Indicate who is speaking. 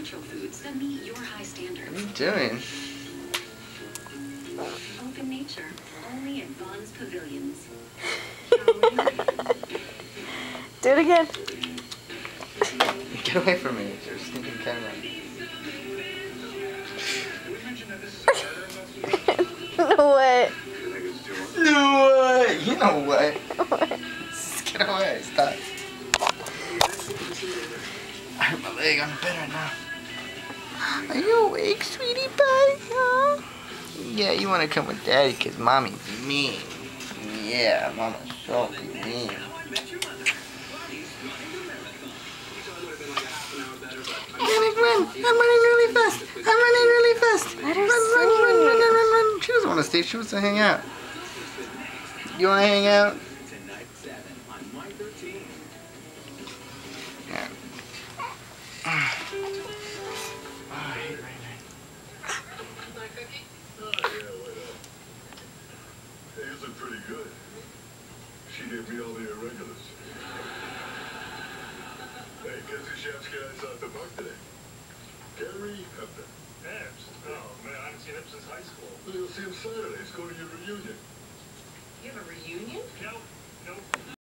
Speaker 1: natural foods that meet your high standards.
Speaker 2: What are you doing?
Speaker 1: Open nature, only at Vaughn's Pavilions.
Speaker 3: Do it again.
Speaker 2: Get away from me with your stinking camera.
Speaker 3: No way.
Speaker 2: No way! You know what? Just get away, stop. I have my leg on the bed right now. Are you awake, sweetie pie? Huh? Yeah, you want to come with daddy because mommy's mean. Yeah, mama's so mean. Run! I'm running really fast! I'm running really fast!
Speaker 3: Let her
Speaker 2: Run! She doesn't want to stay, she wants to hang out. You want to hang out? Yeah. Oh, I hate rain.
Speaker 4: Hey, you look pretty good. She gave me all the irregulars. Hey, guess who Chef's guys out the park today? Gary Hepner.
Speaker 5: Epps? Oh, man, I haven't seen Epps since high school.
Speaker 4: Well, you'll see him Saturday. He's going to your reunion.
Speaker 1: You have a reunion?
Speaker 5: Nope.